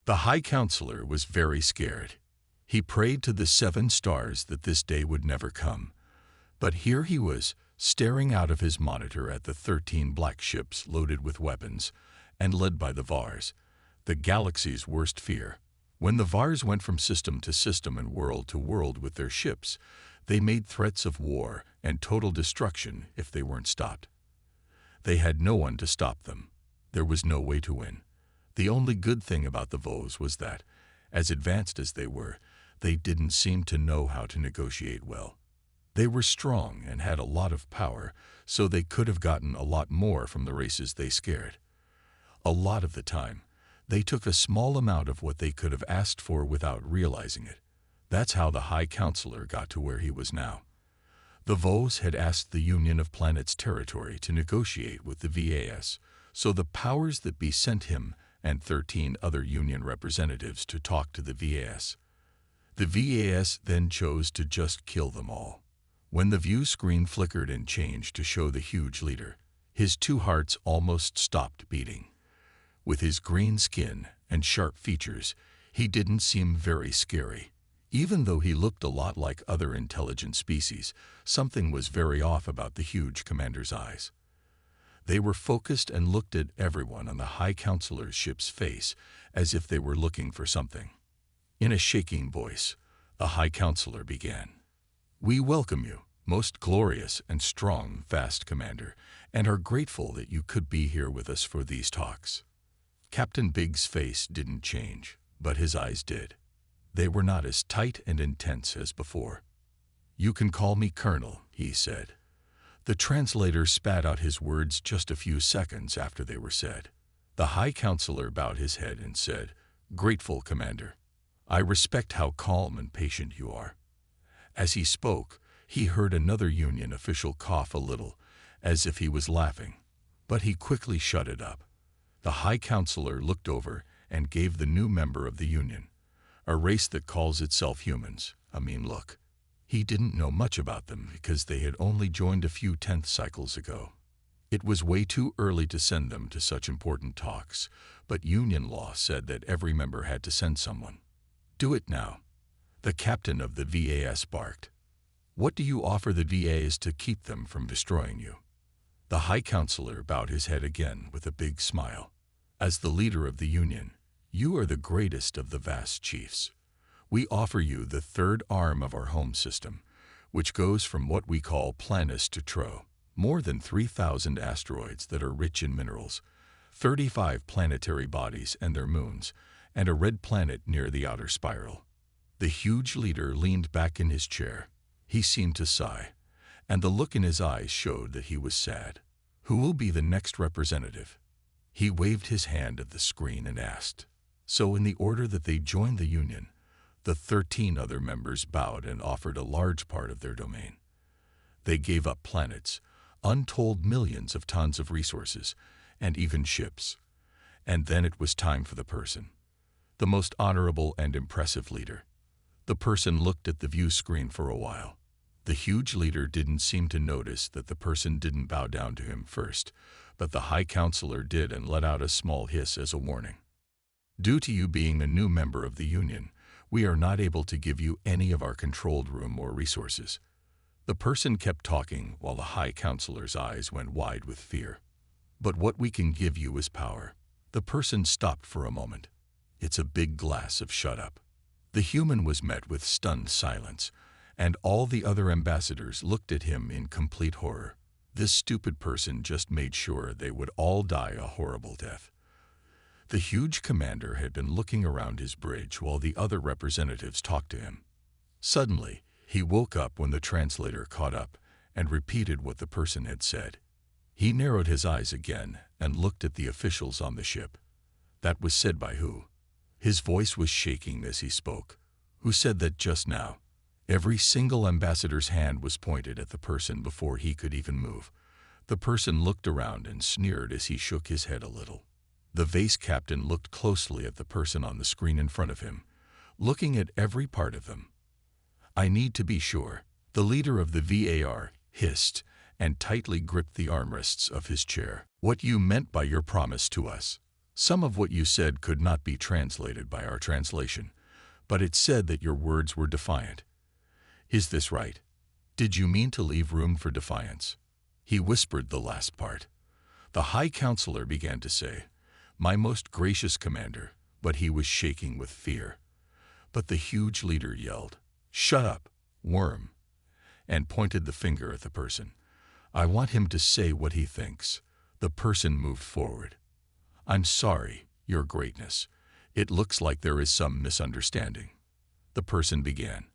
The High Counselor was very scared. He prayed to the 7 stars that this day would never come. But here he was, staring out of his monitor at the 13 black ships loaded with weapons and led by the VARs, the galaxy's worst fear. When the VARs went from system to system and world to world with their ships, they made threats of war and total destruction if they weren't stopped. They had no one to stop them. There was no way to win. The only good thing about the VOs was that, as advanced as they were, they didn't seem to know how to negotiate well. They were strong and had a lot of power, so they could have gotten a lot more from the races they scared. A lot of the time, they took a small amount of what they could have asked for without realizing it. That's how the High Counselor got to where he was now. The VOs had asked the Union of Planets territory to negotiate with the VAS, so the powers that be sent him and 13 other Union representatives to talk to the VAS. The VAS then chose to just kill them all. When the view screen flickered and changed to show the huge leader, his 2 hearts almost stopped beating. With his green skin and sharp features, he didn't seem very scary. Even though he looked a lot like other intelligent species, something was very off about the huge commander's eyes. They were focused and looked at everyone on the High Counselor's ship's face as if they were looking for something. In a shaking voice, the High Counselor began. "We welcome you, most glorious and strong vast commander, and are grateful that you could be here with us for these talks." Captain Big's face didn't change, but his eyes did. They were not as tight and intense as before. "You can call me Colonel," he said. The translator spat out his words just a few seconds after they were said. The High Counselor bowed his head and said, "Grateful, Commander. I respect how calm and patient you are." As he spoke, he heard another Union official cough a little, as if he was laughing, but he quickly shut it up. The High Counselor looked over and gave the new member of the Union, a race that calls itself humans, a mean look. He didn't know much about them because they had only joined a few 10th cycles ago. It was way too early to send them to such important talks, but Union law said that every member had to send someone. "Do it now." The captain of the VAS barked. "What do you offer the VAs to keep them from destroying you?" The High Counselor bowed his head again with a big smile. "As the leader of the Union, you are the greatest of the vast chiefs. We offer you the 3rd arm of our home system, which goes from what we call Planus to Tro, more than 3,000 asteroids that are rich in minerals, 35 planetary bodies and their moons, and a red planet near the outer spiral." The huge leader leaned back in his chair. He seemed to sigh, and the look in his eyes showed that he was sad. "Who will be the next representative?" He waved his hand at the screen and asked. So in the order that they joined the Union, the 13 other members bowed and offered a large part of their domain. They gave up planets, untold millions of tons of resources, and even ships. And then it was time for the person, the most honorable and impressive leader. The person looked at the view screen for a while. The huge leader didn't seem to notice that the person didn't bow down to him first, but the High Counselor did and let out a small hiss as a warning. "Due to you being a new member of the Union, we are not able to give you any of our controlled room or resources." The person kept talking while the High Counselor's eyes went wide with fear. "But what we can give you is power." The person stopped for a moment. "It's a big glass of shut up." The human was met with stunned silence, and all the other ambassadors looked at him in complete horror. This stupid person just made sure they would all die a horrible death. The huge commander had been looking around his bridge while the other representatives talked to him. Suddenly, he woke up when the translator caught up and repeated what the person had said. He narrowed his eyes again and looked at the officials on the ship. "That was said by who?" His voice was shaking as he spoke. "Who said that just now?" Every single ambassador's hand was pointed at the person before he could even move. The person looked around and sneered as he shook his head a little. The vase captain looked closely at the person on the screen in front of him, looking at every part of them. "I need to be sure." The leader of the VAR hissed and tightly gripped the armrests of his chair. "What you meant by your promise to us." Some of what you said could not be translated by our translation, but it said that your words were defiant. Is this right? Did you mean to leave room for defiance? He whispered the last part. The High Counselor began to say, "My most gracious commander," but he was shaking with fear. But the huge leader yelled, "Shut up, worm," and pointed the finger at the person. "I want him to say what he thinks." The person moved forward. "I'm sorry, Your Greatness. It looks like there is some misunderstanding." The person began.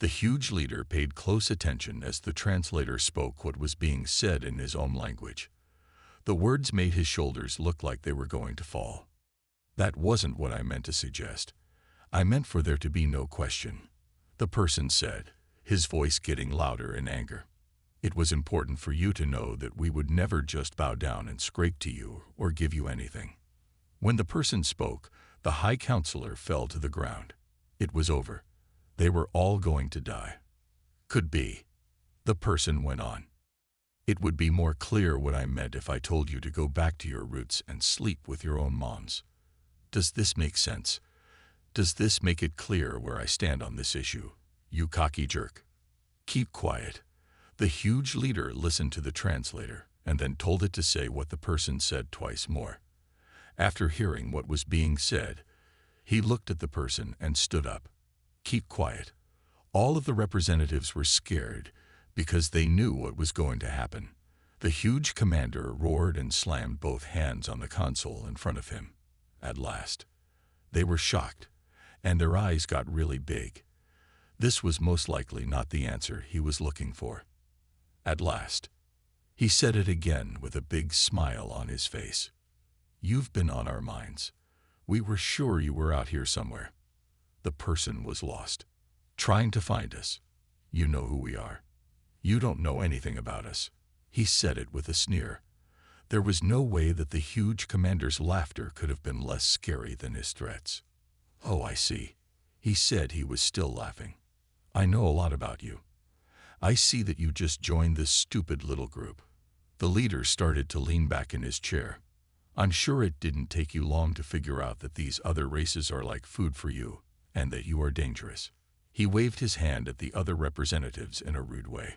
The huge leader paid close attention as the translator spoke what was being said in his own language. The words made his shoulders look like they were going to fall. "That wasn't what I meant to suggest. I meant for there to be no question," the person said, his voice getting louder in anger. "It was important for you to know that we would never just bow down and scrape to you or give you anything." When the person spoke, the High Counselor fell to the ground. It was over. They were all going to die. "Could be," the person went on. "It would be more clear what I meant if I told you to go back to your roots and sleep with your own moms. Does this make sense? Does this make it clear where I stand on this issue, you cocky jerk?" "Keep quiet." The huge leader listened to the translator and then told it to say what the person said twice more. After hearing what was being said, he looked at the person and stood up. "Keep quiet." All of the representatives were scared because they knew what was going to happen. The huge commander roared and slammed both hands on the console in front of him. At last, they were shocked, and their eyes got really big. This was most likely not the answer he was looking for. At last, he said it again with a big smile on his face. "You've been on our minds. We were sure you were out here somewhere." The person was lost. "Trying to find us. You know who we are. You don't know anything about us." He said it with a sneer. There was no way that the huge commander's laughter could have been less scary than his threats. "Oh, I see." He said he was still laughing. "I know a lot about you. I see that you just joined this stupid little group." The leader started to lean back in his chair. "I'm sure it didn't take you long to figure out that these other races are like food for you, and that you are dangerous." He waved his hand at the other representatives in a rude way.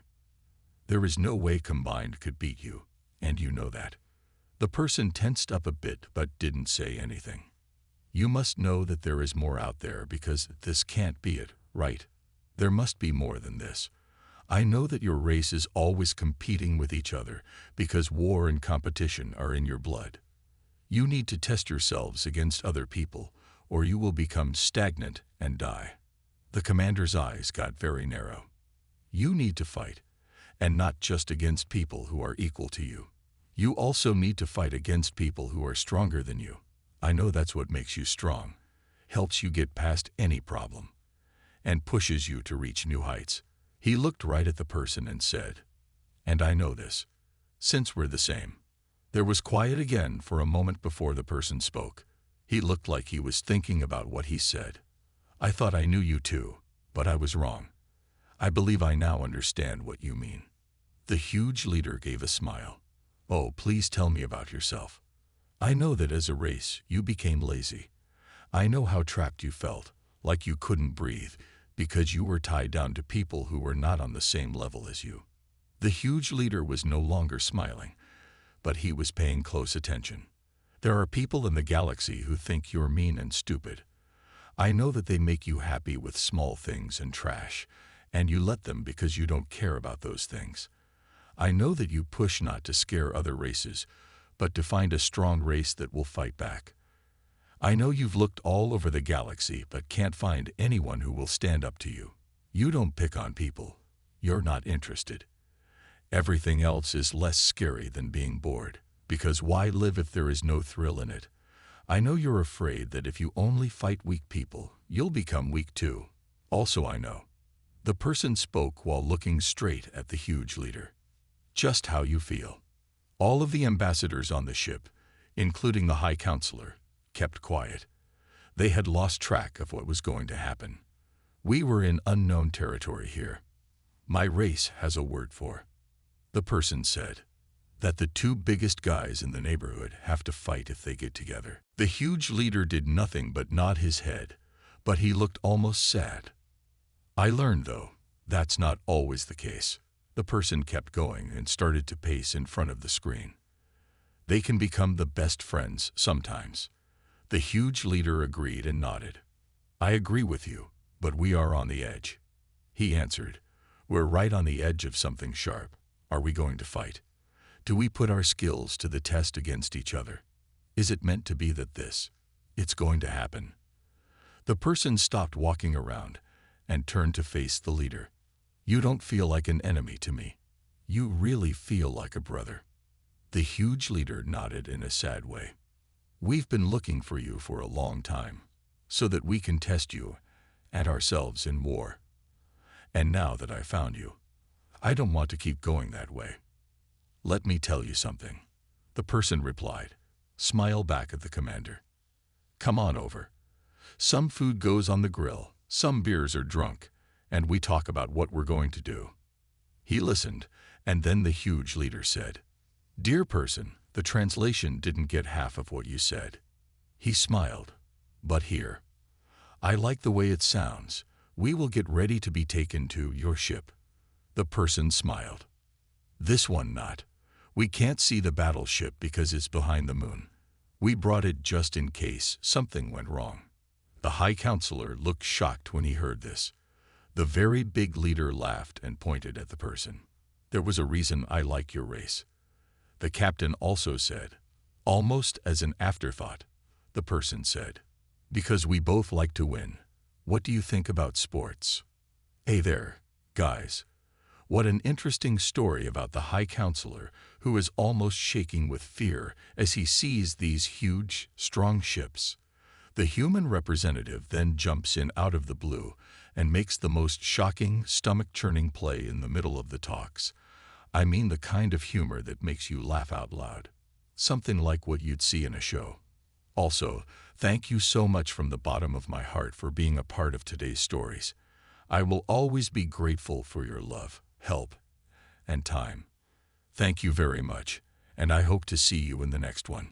"There is no way Combined could beat you, and you know that." The person tensed up a bit but didn't say anything. "You must know that there is more out there because this can't be it, right? There must be more than this. I know that your race is always competing with each other because war and competition are in your blood. You need to test yourselves against other people, or you will become stagnant and die." The commander's eyes got very narrow. "You need to fight, and not just against people who are equal to you. You also need to fight against people who are stronger than you. I know that's what makes you strong, helps you get past any problem, and pushes you to reach new heights." He looked right at the person and said, "And I know this, since we're the same." There was quiet again for a moment before the person spoke. He looked like he was thinking about what he said. "I thought I knew you too, but I was wrong. I believe I now understand what you mean." The huge leader gave a smile. "Oh, please tell me about yourself. I know that as a race you became lazy. I know how trapped you felt, like you couldn't breathe, because you were tied down to people who were not on the same level as you." The huge leader was no longer smiling, but he was paying close attention. "There are people in the galaxy who think you're mean and stupid. I know that they make you happy with small things and trash, and you let them because you don't care about those things. I know that you push not to scare other races, but to find a strong race that will fight back. I know you've looked all over the galaxy but can't find anyone who will stand up to you. You don't pick on people. You're not interested. Everything else is less scary than being bored, because why live if there is no thrill in it? I know you're afraid that if you only fight weak people, you'll become weak too. Also I know." The person spoke while looking straight at the huge leader. "Just how you feel." All of the ambassadors on the ship, including the High Counselor, kept quiet. They had lost track of what was going to happen. We were in unknown territory here. "My race has a word for," the person said. that the two biggest guys in the neighborhood have to fight if they get together. The huge leader did nothing but nod his head, but he looked almost sad. I learned, though, that's not always the case. The person kept going and started to pace in front of the screen. They can become the best friends sometimes. The huge leader agreed and nodded. I agree with you, but we are on the edge. He answered, we're right on the edge of something sharp. Are we going to fight? Do we put our skills to the test against each other? Is it meant to be that it's going to happen? The person stopped walking around and turned to face the leader. You don't feel like an enemy to me. You really feel like a brother. The huge leader nodded in a sad way. We've been looking for you for a long time, so that we can test you and ourselves in war. And now that I found you, I don't want to keep going that way. Let me tell you something, the person replied. Smile back at the commander. Come on over. Some food goes on the grill, some beers are drunk, and we talk about what we're going to do. He listened, and then the huge leader said, Dear person, the translation didn't get half of what you said. He smiled. But here. I like the way it sounds. We will get ready to be taken to your ship. The person smiled. This one not. We can't see the battleship because it's behind the moon. We brought it just in case something went wrong. The High Counselor looked shocked when he heard this. The very big leader laughed and pointed at the person. There was a reason I like your race. The captain also said, almost as an afterthought, the person said, because we both like to win. What do you think about sports? Hey there, guys. What an interesting story about the High Counselor who is almost shaking with fear as he sees these huge, strong ships. The human representative then jumps in out of the blue and makes the most shocking, stomach-churning play in the middle of the talks. I mean the kind of humor that makes you laugh out loud. Something like what you'd see in a show. Also, thank you so much from the bottom of my heart for being a part of today's stories. I will always be grateful for your love, help, and time. Thank you very much, and I hope to see you in the next one.